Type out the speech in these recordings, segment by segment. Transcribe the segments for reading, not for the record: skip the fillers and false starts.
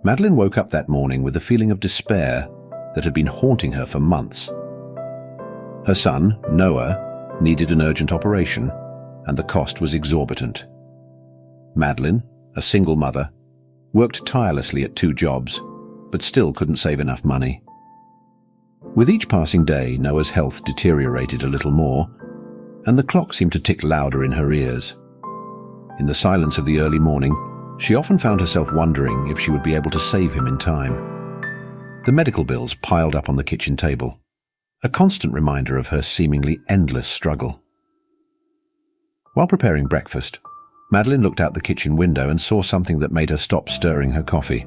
Madeline woke up that morning with a feeling of despair that had been haunting her for months. Her son, Noah, needed an urgent operation, and the cost was exorbitant. Madeline, a single mother, worked tirelessly at 2 jobs, but still couldn't save enough money. With each passing day, Noah's health deteriorated a little more, and the clock seemed to tick louder in her ears. In the silence of the early morning, she often found herself wondering if she would be able to save him in time. The medical bills piled up on the kitchen table, a constant reminder of her seemingly endless struggle. While preparing breakfast, Madeline looked out the kitchen window and saw something that made her stop stirring her coffee.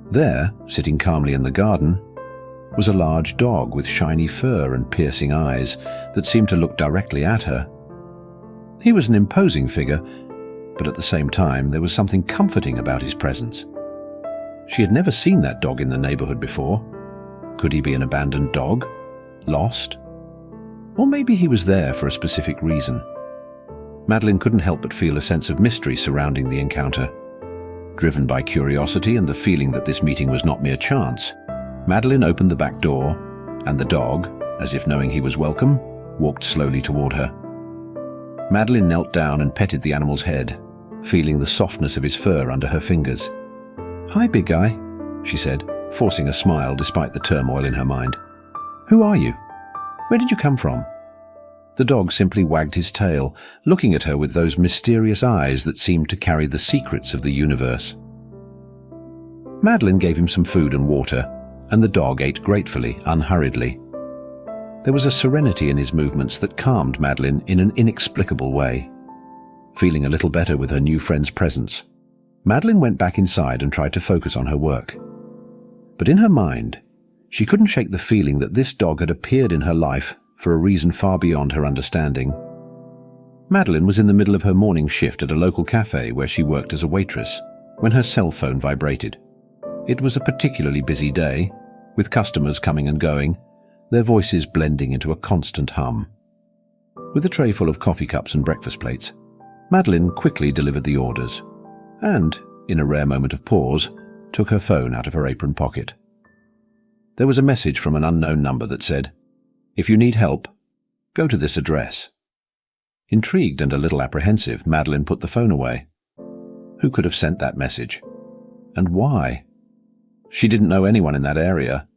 There, sitting calmly in the garden, was a large dog with shiny fur and piercing eyes that seemed to look directly at her. He was an imposing figure, but at the same time there was something comforting about his presence. She had never seen that dog in the neighborhood before. Could he be an abandoned dog? Lost? Or maybe he was there for a specific reason. Madeline couldn't help but feel a sense of mystery surrounding the encounter. Driven by curiosity and the feeling that this meeting was not mere chance, Madeline opened the back door, and the dog, as if knowing he was welcome, walked slowly toward her. Madeline knelt down and petted the animal's head, feeling the softness of his fur under her fingers. "Hi, big guy," she said, forcing a smile despite the turmoil in her mind. "Who are you? Where did you come from?" The dog simply wagged his tail, looking at her with those mysterious eyes that seemed to carry the secrets of the universe. Madeline gave him some food and water, and the dog ate gratefully, unhurriedly. There was a serenity in his movements that calmed Madeline in an inexplicable way. Feeling a little better with her new friend's presence, Madeline went back inside and tried to focus on her work. But in her mind, she couldn't shake the feeling that this dog had appeared in her life for a reason far beyond her understanding. Madeline was in the middle of her morning shift at a local cafe where she worked as a waitress when her cell phone vibrated. It was a particularly busy day, with customers coming and going, their voices blending into a constant hum. With a tray full of coffee cups and breakfast plates, Madeline quickly delivered the orders and, in a rare moment of pause, took her phone out of her apron pocket. There was a message from an unknown number that said, "If you need help, go to this address." Intrigued and a little apprehensive, Madeline put the phone away. Who could have sent that message? And why? She didn't know anyone in that area,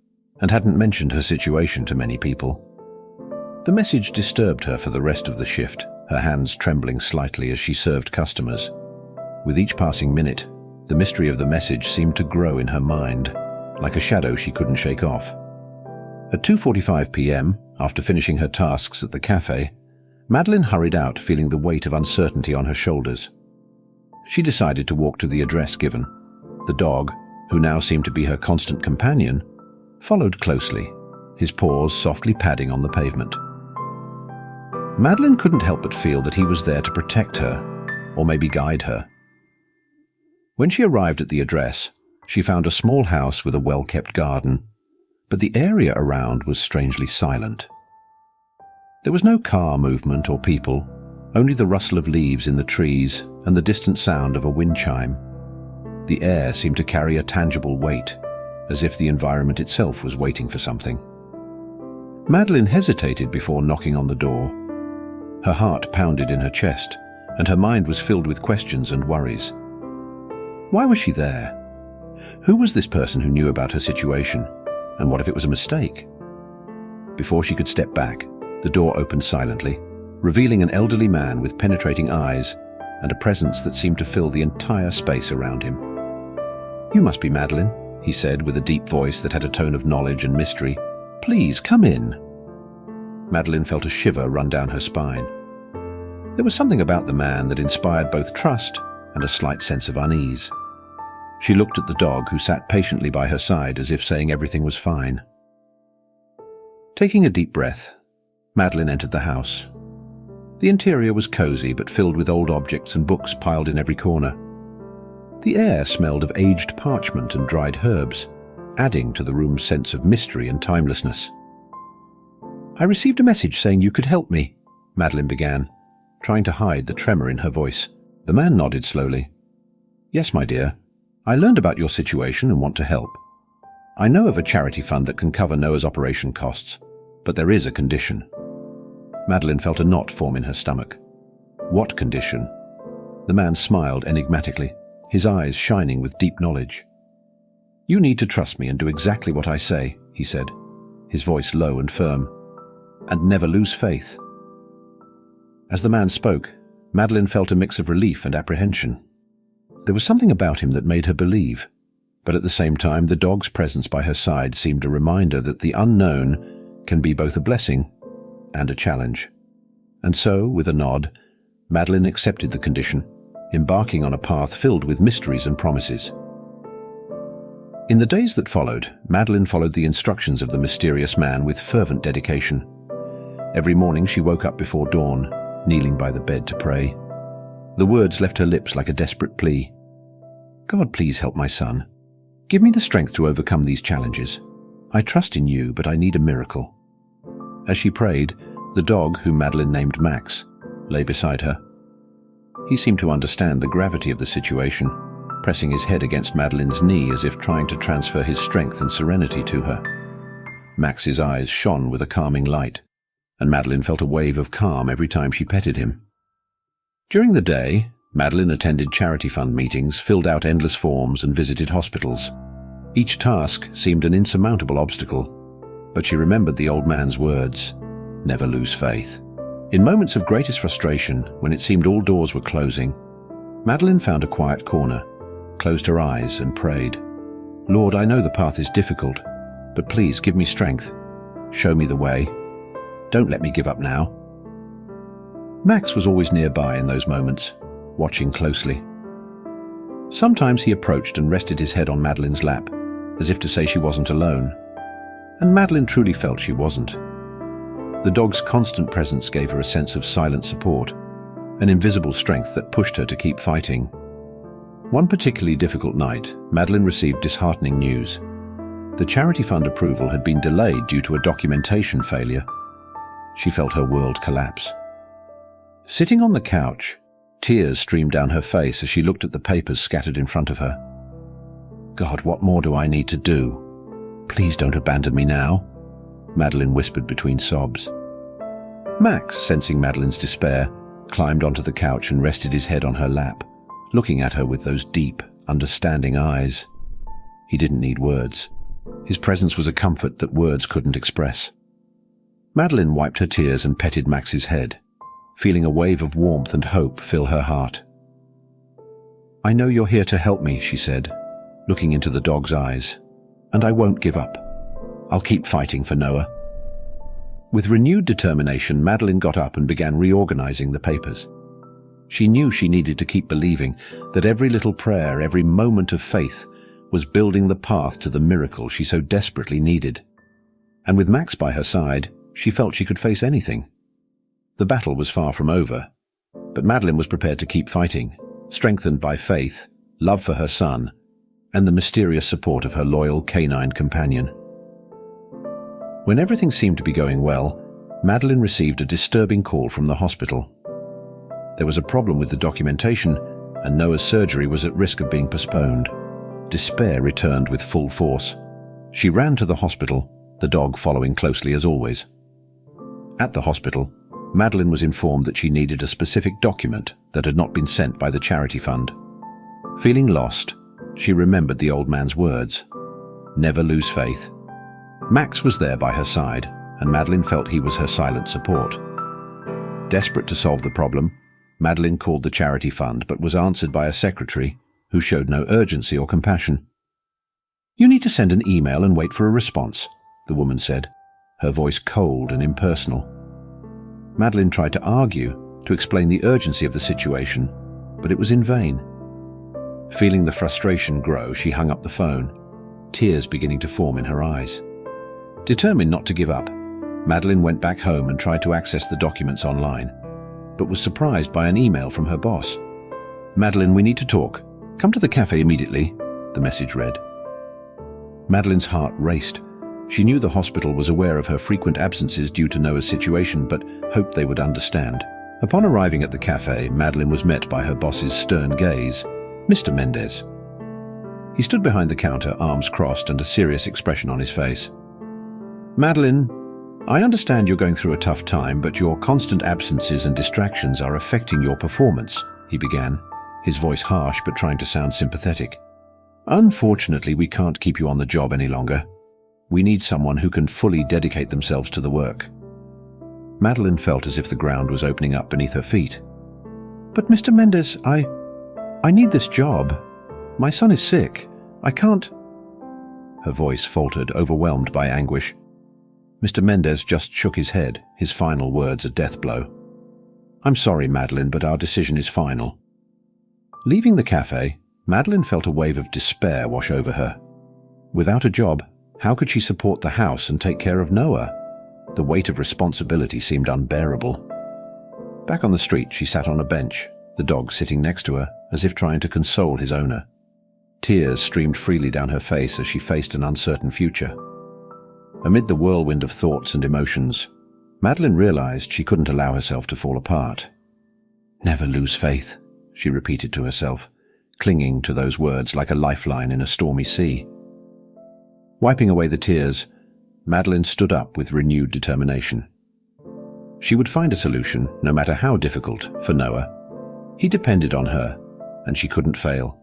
and hadn't mentioned her situation to many people. The message disturbed her for the rest of the shift, her hands trembling slightly as she served customers. With each passing minute, the mystery of the message seemed to grow in her mind, like a shadow she couldn't shake off. At 2:45 p.m., after finishing her tasks at the cafe, Madeline hurried out, feeling the weight of uncertainty on her shoulders. She decided to walk to the address given. The dog, who now seemed to be her constant companion, followed closely, his paws softly padding on the pavement. Madeline couldn't help but feel that he was there to protect her, or maybe guide her. When she arrived at the address, she found a small house with a well-kept garden, but the area around was strangely silent. There was no car movement or people, only the rustle of leaves in the trees and the distant sound of a wind chime. The air seemed to carry a tangible weight, as if the environment itself was waiting for something. Madeline hesitated before knocking on the door. Her heart pounded in her chest, and her mind was filled with questions and worries. Why was she there? Who was this person who knew about her situation? And what if it was a mistake? Before she could step back, the door opened silently, revealing an elderly man with penetrating eyes and a presence that seemed to fill the entire space around him. "You must be Madeline," he said with a deep voice that had a tone of knowledge and mystery. "Please, come in." Madeline felt a shiver run down her spine. There was something about the man that inspired both trust and a slight sense of unease. She looked at the dog, who sat patiently by her side as if saying everything was fine. Taking a deep breath, Madeline entered the house. The interior was cozy but filled with old objects and books piled in every corner. The air smelled of aged parchment and dried herbs, adding to the room's sense of mystery and timelessness. "I received a message saying you could help me," Madeline began, trying to hide the tremor in her voice. The man nodded slowly. "Yes, my dear. I learned about your situation and want to help. I know of a charity fund that can cover Noah's operation costs, but there is a condition. Madeline felt a knot form in her stomach. What condition? The man smiled enigmatically, his eyes shining with deep knowledge. You need to trust me and do exactly what I say, he said, his voice low and firm, and never lose faith. As the man spoke, Madeline felt a mix of relief and apprehension. There was something about him that made her believe, but at the same time the dog's presence by her side seemed a reminder that the unknown can be both a blessing and a challenge. And so, with a nod, Madeline accepted the condition, embarking on a path filled with mysteries and promises. In the days that followed, Madeline followed the instructions of the mysterious man with fervent dedication. Every morning she woke up before dawn, kneeling by the bed to pray. The words left her lips like a desperate plea. God, please help my son. Give me the strength to overcome these challenges. I trust in you, but I need a miracle. As she prayed, the dog, whom Madeline named Max, lay beside her. He seemed to understand the gravity of the situation, pressing his head against Madeline's knee as if trying to transfer his strength and serenity to her. Max's eyes shone with a calming light, and Madeline felt a wave of calm every time she petted him. During the day, Madeline attended charity fund meetings, filled out endless forms, and visited hospitals. Each task seemed an insurmountable obstacle, but she remembered the old man's words, "Never lose faith." In moments of greatest frustration, when it seemed all doors were closing, Madeline found a quiet corner, closed her eyes, and prayed, "Lord, I know the path is difficult, but please give me strength. Show me the way. Don't let me give up now." Max was always nearby in those moments, watching closely. Sometimes he approached and rested his head on Madeline's lap, as if to say she wasn't alone. And Madeline truly felt she wasn't. The dog's constant presence gave her a sense of silent support, an invisible strength that pushed her to keep fighting. One particularly difficult night, Madeline received disheartening news. The charity fund approval had been delayed due to a documentation failure. She felt her world collapse. Sitting on the couch, tears streamed down her face as she looked at the papers scattered in front of her. God, what more do I need to do? Please don't abandon me now, Madeline whispered between sobs. Max, sensing Madeline's despair, climbed onto the couch and rested his head on her lap, looking at her with those deep, understanding eyes. He didn't need words. His presence was a comfort that words couldn't express. Madeline wiped her tears and petted Max's head, feeling a wave of warmth and hope fill her heart. I know you're here to help me, she said, looking into the dog's eyes, and I won't give up. I'll keep fighting for Noah. With renewed determination, Madeline got up and began reorganizing the papers. She knew she needed to keep believing, that every little prayer, every moment of faith, was building the path to the miracle she so desperately needed. And with Max by her side, she felt she could face anything. The battle was far from over, but Madeline was prepared to keep fighting, strengthened by faith, love for her son, and the mysterious support of her loyal canine companion. When everything seemed to be going well, Madeline received a disturbing call from the hospital. There was a problem with the documentation, and Noah's surgery was at risk of being postponed. Despair returned with full force. She ran to the hospital, the dog following closely as always. At the hospital, Madeline was informed that she needed a specific document that had not been sent by the charity fund. Feeling lost, she remembered the old man's words, "Never lose faith." Max was there by her side, and Madeline felt he was her silent support. Desperate to solve the problem, Madeline called the charity fund but was answered by a secretary who showed no urgency or compassion. "You need to send an email and wait for a response," the woman said, her voice cold and impersonal. Madeline tried to argue, to explain the urgency of the situation, but it was in vain. Feeling the frustration grow, she hung up the phone, tears beginning to form in her eyes. Determined not to give up, Madeline went back home and tried to access the documents online, but was surprised by an email from her boss. "Madeline, we need to talk. Come to the cafe immediately," the message read. Madeline's heart raced. She knew the hospital was aware of her frequent absences due to Noah's situation, but hoped they would understand. Upon arriving at the cafe, Madeline was met by her boss's stern gaze. "Mr. Mendez." He stood behind the counter, arms crossed and a serious expression on his face. "Madeline, I understand you're going through a tough time, but your constant absences and distractions are affecting your performance," he began, his voice harsh but trying to sound sympathetic. "Unfortunately, we can't keep you on the job any longer. We need someone who can fully dedicate themselves to the work." Madeline felt as if the ground was opening up beneath her feet. "But Mr. Mendes, I need this job. My son is sick. I can't—" Her voice faltered, overwhelmed by anguish. Mr. Mendes just shook his head, his final words a death blow. "I'm sorry, Madeline, but our decision is final." Leaving the cafe, Madeline felt a wave of despair wash over her. Without a job, how could she support the house and take care of Noah? The weight of responsibility seemed unbearable. Back on the street, she sat on a bench, the dog sitting next to her, as if trying to console his owner. Tears streamed freely down her face as she faced an uncertain future. Amid the whirlwind of thoughts and emotions, Madeline realized she couldn't allow herself to fall apart. "Never lose faith," she repeated to herself, clinging to those words like a lifeline in a stormy sea. Wiping away the tears, Madeline stood up with renewed determination. She would find a solution, no matter how difficult, for Noah. He depended on her, and she couldn't fail.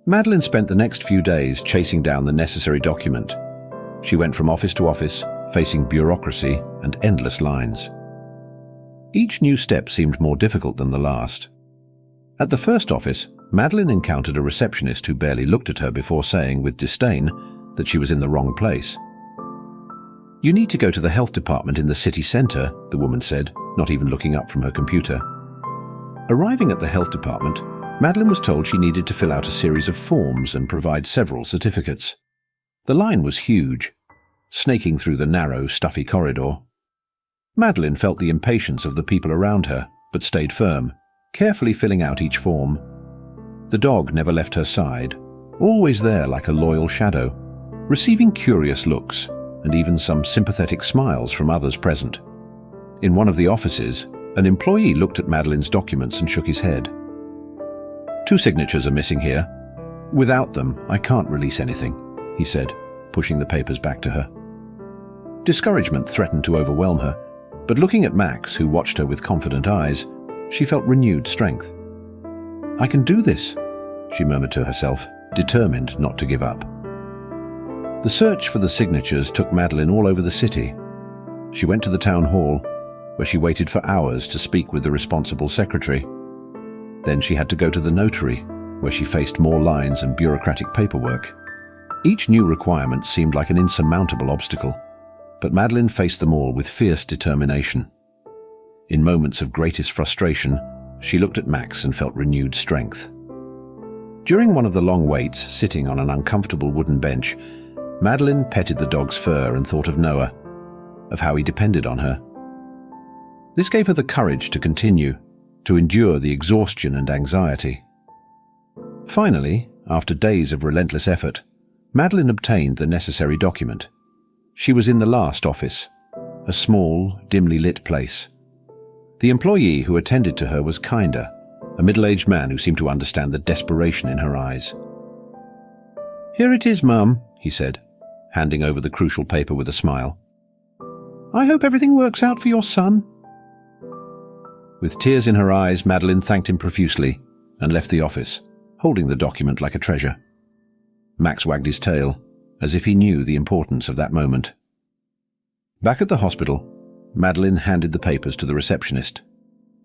Madeline spent the next few days chasing down the necessary document. She went from office to office, facing bureaucracy and endless lines. Each new step seemed more difficult than the last. At the first office, Madeline encountered a receptionist who barely looked at her before saying with disdain that she was in the wrong place. "You need to go to the health department in the city centre," the woman said, not even looking up from her computer. Arriving at the health department, Madeline was told she needed to fill out a series of forms and provide several certificates. The line was huge, snaking through the narrow, stuffy corridor. Madeline felt the impatience of the people around her, but stayed firm, carefully filling out each form. The dog never left her side, always there like a loyal shadow, receiving curious looks and even some sympathetic smiles from others present. In one of the offices, an employee looked at Madeline's documents and shook his head. "2 signatures are missing here. Without them, I can't release anything," he said, pushing the papers back to her. Discouragement threatened to overwhelm her, but looking at Max, who watched her with confident eyes, she felt renewed strength. "I can do this," she murmured to herself, determined not to give up. The search for the signatures took Madeline all over the city. She went to the town hall, where she waited for hours to speak with the responsible secretary. Then she had to go to the notary, where she faced more lines and bureaucratic paperwork. Each new requirement seemed like an insurmountable obstacle, but Madeline faced them all with fierce determination. In moments of greatest frustration, she looked at Max and felt renewed strength. During one of the long waits, sitting on an uncomfortable wooden bench, Madeline petted the dog's fur and thought of Noah, of how he depended on her. This gave her the courage to continue, to endure the exhaustion and anxiety. Finally, after days of relentless effort, Madeline obtained the necessary document. She was in the last office, a small, dimly lit place. The employee who attended to her was kinder, a middle-aged man who seemed to understand the desperation in her eyes. "Here it is, Mum," he said, handing over the crucial paper with a smile. "I hope everything works out for your son." With tears in her eyes, Madeline thanked him profusely and left the office, holding the document like a treasure. Max wagged his tail, as if he knew the importance of that moment. Back at the hospital, Madeline handed the papers to the receptionist.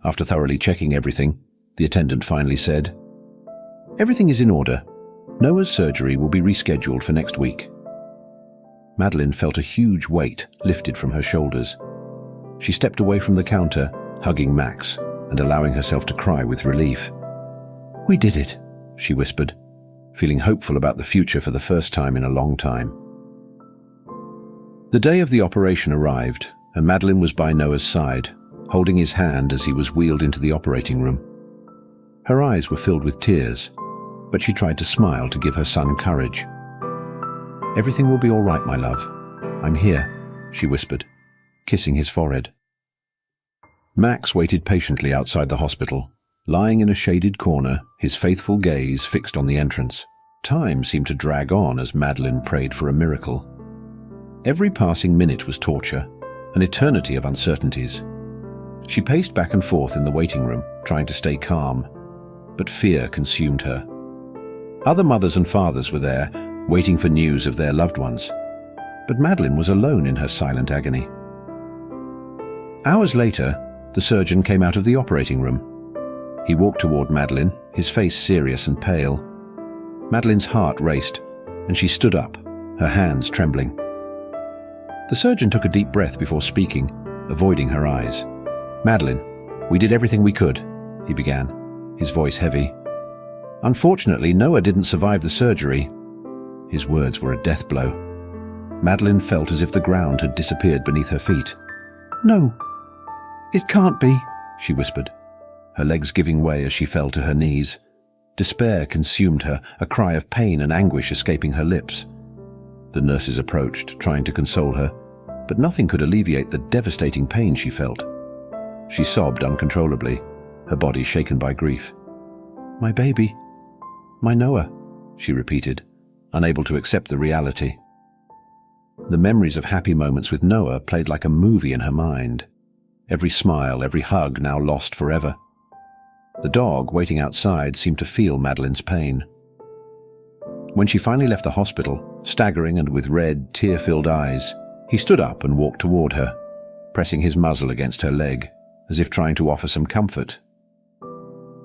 After thoroughly checking everything, the attendant finally said, "Everything is in order. Noah's surgery will be rescheduled for next week." Madeline felt a huge weight lifted from her shoulders. She stepped away from the counter, hugging Max and allowing herself to cry with relief. "We did it," she whispered, feeling hopeful about the future for the first time in a long time. The day of the operation arrived, and Madeline was by Noah's side, holding his hand as he was wheeled into the operating room. Her eyes were filled with tears, but she tried to smile to give her son courage. "Everything will be all right, my love. I'm here," she whispered, kissing his forehead. Max waited patiently outside the hospital, lying in a shaded corner, his faithful gaze fixed on the entrance, Time seemed to drag on as Madeline prayed for a miracle. Every passing minute was torture, an eternity of uncertainties. She paced back and forth in the waiting room, trying to stay calm, but fear consumed her. Other mothers and fathers were there, waiting for news of their loved ones, but Madeline was alone in her silent agony. Hours later, the surgeon came out of the operating room. He walked toward Madeline, his face serious and pale. Madeline's heart raced, and she stood up, her hands trembling. The surgeon took a deep breath before speaking, avoiding her eyes. "Madeline, we did everything we could," he began, his voice heavy. "Unfortunately, Noah didn't survive the surgery." His words were a death blow. Madeline felt as if the ground had disappeared beneath her feet. "No, it can't be," she whispered, her legs giving way as she fell to her knees. Despair consumed her, a cry of pain and anguish escaping her lips. The nurses approached, trying to console her, but nothing could alleviate the devastating pain she felt. She sobbed uncontrollably, her body shaken by grief. "My baby, my Noah," she repeated, unable to accept the reality. The memories of happy moments with Noah played like a movie in her mind. Every smile, every hug now lost forever. The dog, waiting outside, seemed to feel Madeline's pain. When she finally left the hospital, staggering and with red, tear-filled eyes, he stood up and walked toward her, pressing his muzzle against her leg, as if trying to offer some comfort.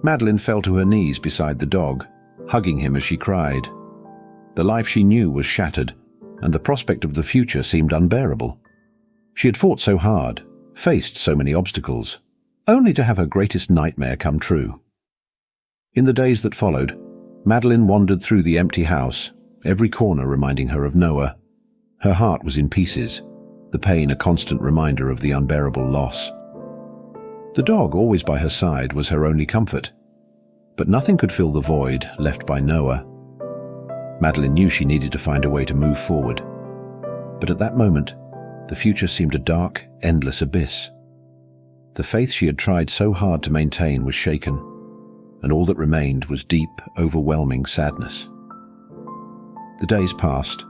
Madeline fell to her knees beside the dog, hugging him as she cried. The life she knew was shattered, and the prospect of the future seemed unbearable. She had fought so hard, faced so many obstacles, only to have her greatest nightmare come true. In the days that followed, Madeline wandered through the empty house, every corner reminding her of Noah. Her heart was in pieces, the pain a constant reminder of the unbearable loss. The dog, always by her side, was her only comfort, but nothing could fill the void left by Noah. Madeline knew she needed to find a way to move forward, but at that moment, the future seemed a dark, endless abyss. The faith she had tried so hard to maintain was shaken, and all that remained was deep, overwhelming sadness. The days passed,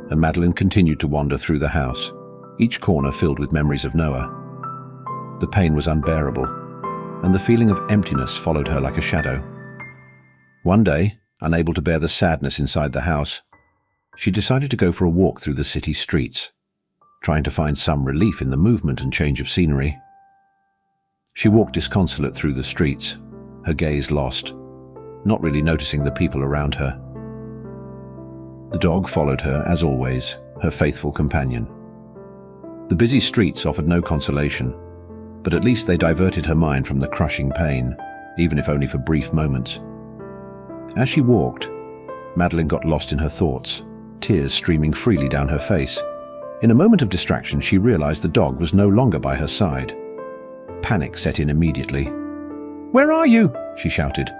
and Madeline continued to wander through the house, each corner filled with memories of Noah. The pain was unbearable, and the feeling of emptiness followed her like a shadow. One day, unable to bear the sadness inside the house, she decided to go for a walk through the city streets, trying to find some relief in the movement and change of scenery. She walked disconsolate through the streets, her gaze lost, not really noticing the people around her. The dog followed her, as always, her faithful companion. The busy streets offered no consolation, but at least they diverted her mind from the crushing pain, even if only for brief moments. As she walked, Madeline got lost in her thoughts, tears streaming freely down her face. In a moment of distraction, she realized the dog was no longer by her side. Panic set in immediately. "Where are you?" she shouted,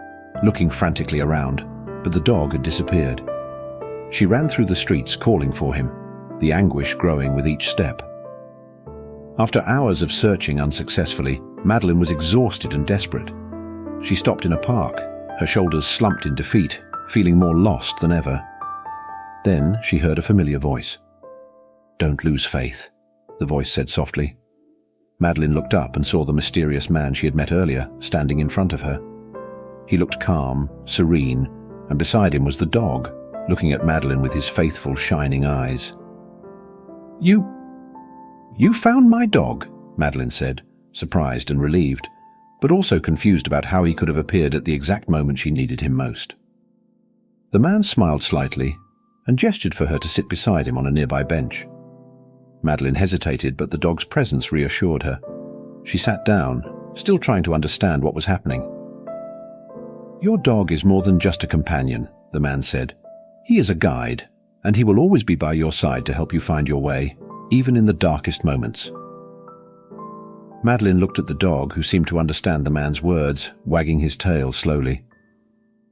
looking frantically around, but the dog had disappeared. She ran through the streets calling for him, the anguish growing with each step. After hours of searching unsuccessfully, Madeline was exhausted and desperate. She stopped in a park, her shoulders slumped in defeat, feeling more lost than ever. Then she heard a familiar voice. "Don't lose faith," the voice said softly. Madeline looked up and saw the mysterious man she had met earlier, standing in front of her. He looked calm, serene, and beside him was the dog, looking at Madeline with his faithful, shining eyes. You found my dog," Madeline said, surprised and relieved, but also confused about how he could have appeared at the exact moment she needed him most. The man smiled slightly and gestured for her to sit beside him on a nearby bench. Madeline hesitated, but the dog's presence reassured her. She sat down, still trying to understand what was happening. "Your dog is more than just a companion," the man said. "He is a guide, and he will always be by your side to help you find your way, even in the darkest moments." Madeline looked at the dog, who seemed to understand the man's words, wagging his tail slowly.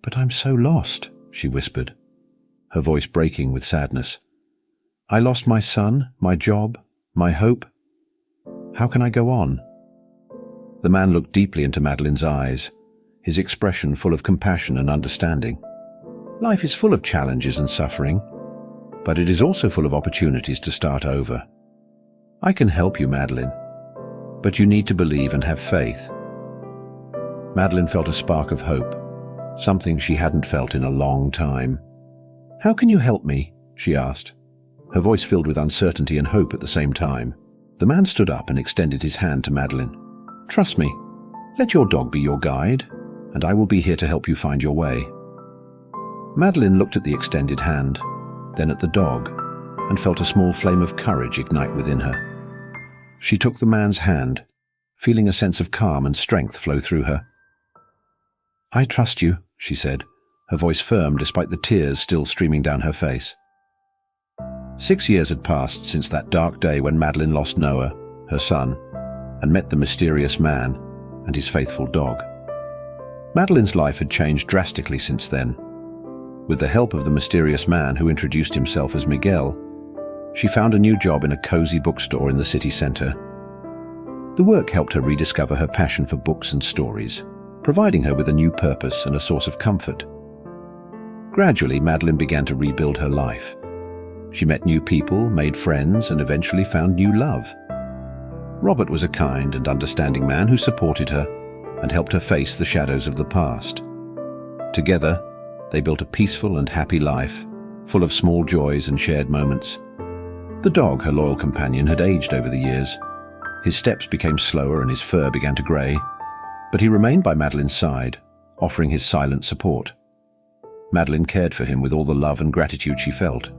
"But I'm so lost," she whispered, her voice breaking with sadness. "I lost my son, my job, my hope. How can I go on?" The man looked deeply into Madeline's eyes, his expression full of compassion and understanding. Life is full of challenges and suffering, but it is also full of opportunities to start over. I can help you, Madeline, but you need to believe and have faith. Madeline felt a spark of hope, something she hadn't felt in a long time. "How can you help me?" she asked, her voice filled with uncertainty and hope at the same time. The man stood up and extended his hand to Madeline. "Trust me, let your dog be your guide, and I will be here to help you find your way." Madeline looked at the extended hand, then at the dog, and felt a small flame of courage ignite within her. She took the man's hand, feeling a sense of calm and strength flow through her. "I trust you," she said, her voice firm despite the tears still streaming down her face. 6 years had passed since that dark day when Madeline lost Noah, her son, and met the mysterious man and his faithful dog. Madeline's life had changed drastically since then. With the help of the mysterious man who introduced himself as Miguel, she found a new job in a cozy bookstore in the city center. The work helped her rediscover her passion for books and stories, providing her with a new purpose and a source of comfort. Gradually, Madeline began to rebuild her life. She met new people, made friends, and eventually found new love. Robert was a kind and understanding man who supported her and helped her face the shadows of the past. Together, they built a peaceful and happy life, full of small joys and shared moments. The dog, her loyal companion, had aged over the years. His steps became slower and his fur began to grey, but he remained by Madeline's side, offering his silent support. Madeline cared for him with all the love and gratitude she felt,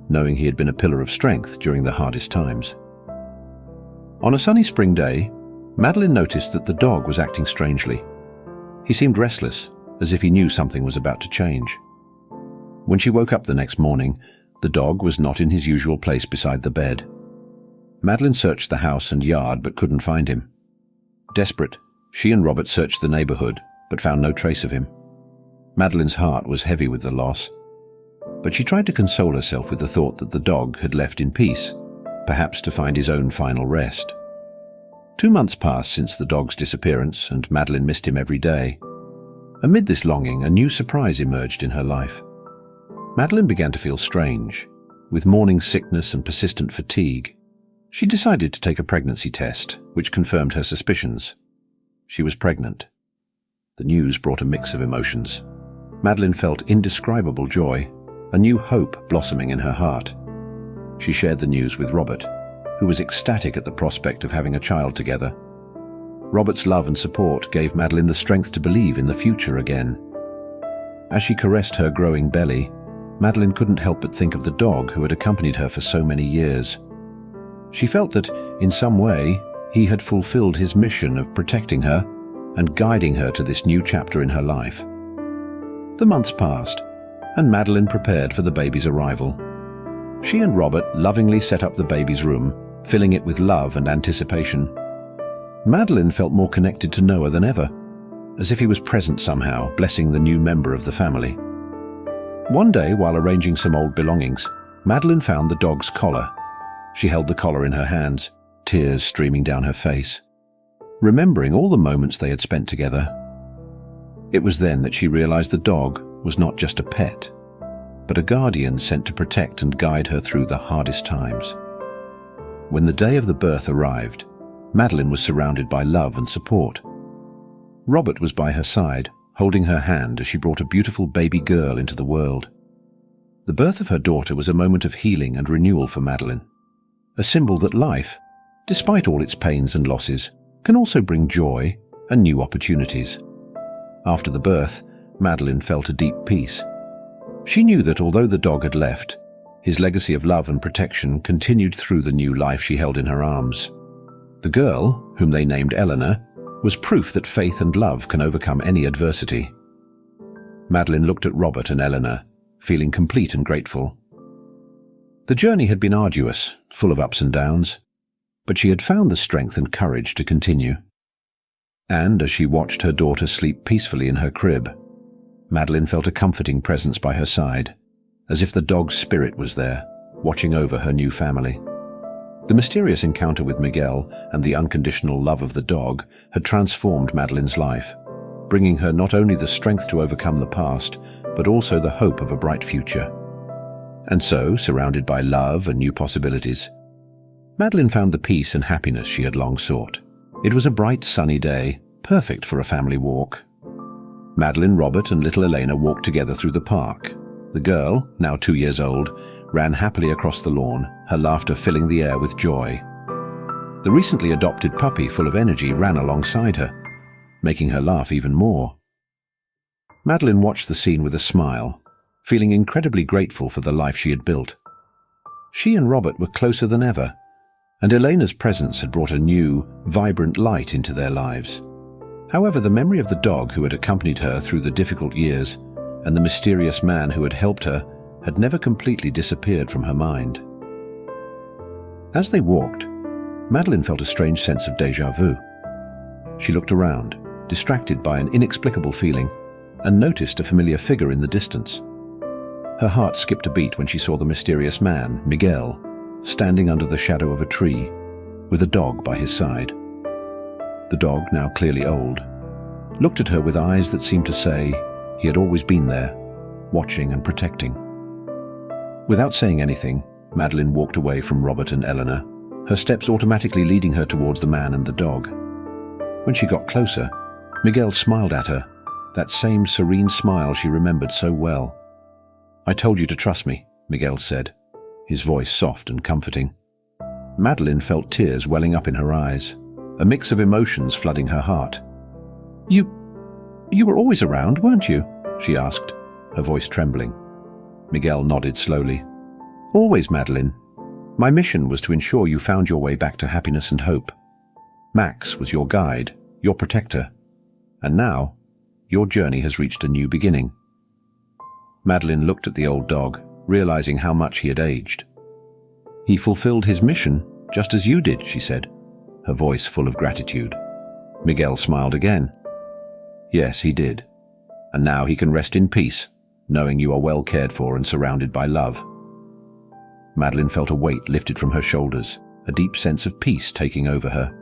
knowing he had been a pillar of strength during the hardest times. On a sunny spring day, Madeline noticed that the dog was acting strangely. He seemed restless, as if he knew something was about to change. When she woke up the next morning, the dog was not in his usual place beside the bed. Madeline searched the house and yard but couldn't find him. Desperate, she and Robert searched the neighborhood but found no trace of him. Madeline's heart was heavy with the loss, but she tried to console herself with the thought that the dog had left in peace, perhaps to find his own final rest. 2 months passed since the dog's disappearance, and Madeline missed him every day. Amid this longing, a new surprise emerged in her life. Madeline began to feel strange, with morning sickness and persistent fatigue. She decided to take a pregnancy test, which confirmed her suspicions. She was pregnant. The news brought a mix of emotions. Madeline felt indescribable joy, a new hope blossoming in her heart. She shared the news with Robert, who was ecstatic at the prospect of having a child together. Robert's love and support gave Madeline the strength to believe in the future again. As she caressed her growing belly, Madeline couldn't help but think of the dog who had accompanied her for so many years. She felt that, in some way, he had fulfilled his mission of protecting her and guiding her to this new chapter in her life. The months passed, and Madeline prepared for the baby's arrival. She and Robert lovingly set up the baby's room, filling it with love and anticipation. Madeline felt more connected to Noah than ever, as if he was present somehow, blessing the new member of the family. One day, while arranging some old belongings, Madeline found the dog's collar. She held the collar in her hands, tears streaming down her face, remembering all the moments they had spent together. It was then that she realized the dog was not just a pet, but a guardian sent to protect and guide her through the hardest times. When the day of the birth arrived, Madeline was surrounded by love and support. Robert was by her side, holding her hand as she brought a beautiful baby girl into the world. The birth of her daughter was a moment of healing and renewal for Madeline, a symbol that life, despite all its pains and losses, can also bring joy and new opportunities. After the birth, Madeline felt a deep peace. She knew that although the dog had left, his legacy of love and protection continued through the new life she held in her arms. The girl, whom they named Eleanor, was proof that faith and love can overcome any adversity. Madeline looked at Robert and Eleanor, feeling complete and grateful. The journey had been arduous, full of ups and downs, but she had found the strength and courage to continue. And as she watched her daughter sleep peacefully in her crib, Madeline felt a comforting presence by her side, as if the dog's spirit was there, watching over her new family. The mysterious encounter with Miguel and the unconditional love of the dog had transformed Madeline's life, bringing her not only the strength to overcome the past, but also the hope of a bright future. And so, surrounded by love and new possibilities, Madeline found the peace and happiness she had long sought. It was a bright, sunny day, perfect for a family walk. Madeline, Robert, and little Elena walked together through the park. The girl, now 2 years old, ran happily across the lawn, her laughter filling the air with joy. The recently adopted puppy, full of energy, ran alongside her, making her laugh even more. Madeline watched the scene with a smile, feeling incredibly grateful for the life she had built. She and Robert were closer than ever, and Elena's presence had brought a new, vibrant light into their lives. However, the memory of the dog who had accompanied her through the difficult years and the mysterious man who had helped her had never completely disappeared from her mind. As they walked, Madeline felt a strange sense of déjà vu. She looked around, distracted by an inexplicable feeling, and noticed a familiar figure in the distance. Her heart skipped a beat when she saw the mysterious man, Miguel, standing under the shadow of a tree, with a dog by his side. The dog, now clearly old, looked at her with eyes that seemed to say he had always been there, watching and protecting. Without saying anything, Madeline walked away from Robert and Eleanor, her steps automatically leading her towards the man and the dog. When she got closer, Miguel smiled at her, that same serene smile she remembered so well. "I told you to trust me," Miguel said, his voice soft and comforting. Madeline felt tears welling up in her eyes, a mix of emotions flooding her heart. You were always around, weren't you?" she asked, her voice trembling. Miguel nodded slowly. "Always, Madeline. My mission was to ensure you found your way back to happiness and hope. Max was your guide, your protector, and now your journey has reached a new beginning." Madeline looked at the old dog, realizing how much he had aged. "He fulfilled his mission, just as you did," she said, her voice full of gratitude. Miguel smiled again. "Yes, he did. And now he can rest in peace, knowing you are well cared for and surrounded by love." Madeline felt a weight lifted from her shoulders, a deep sense of peace taking over her.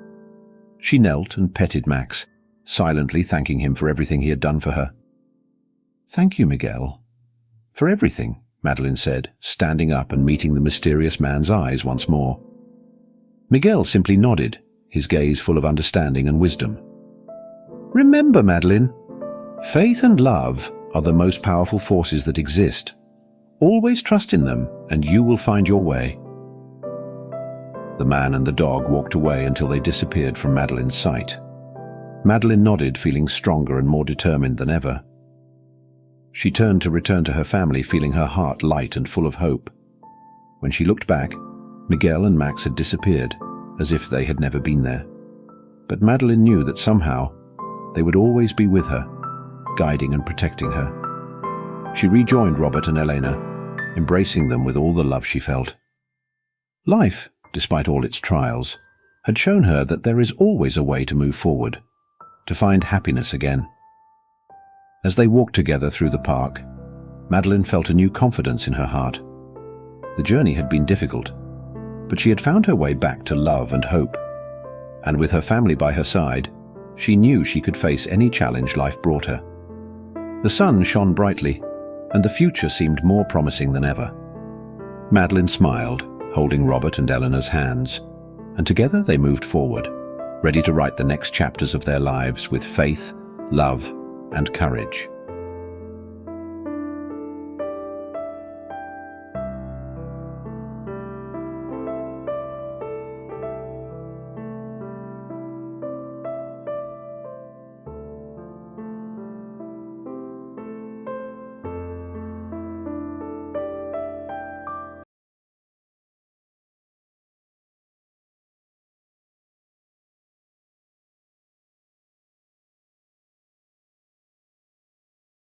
She knelt and petted Max, silently thanking him for everything he had done for her. "Thank you, Miguel." "For everything," Madeline said, standing up and meeting the mysterious man's eyes once more. Miguel simply nodded, his gaze full of understanding and wisdom. "Remember, Madeline, faith and love are the most powerful forces that exist. Always trust in them, and you will find your way." The man and the dog walked away until they disappeared from Madeline's sight. Madeline nodded, feeling stronger and more determined than ever. She turned to return to her family, feeling her heart light and full of hope. When she looked back, Miguel and Max had disappeared, as if they had never been there. But Madeline knew that somehow they would always be with her, guiding and protecting her. She rejoined Robert and Elena, embracing them with all the love she felt. Life, despite all its trials, had shown her that there is always a way to move forward, to find happiness again. As they walked together through the park, Madeline felt a new confidence in her heart. The journey had been difficult, but she had found her way back to love and hope. And with her family by her side, she knew she could face any challenge life brought her. The sun shone brightly, and the future seemed more promising than ever. Madeline smiled, holding Robert and Eleanor's hands, and together they moved forward, ready to write the next chapters of their lives with faith, love, and courage.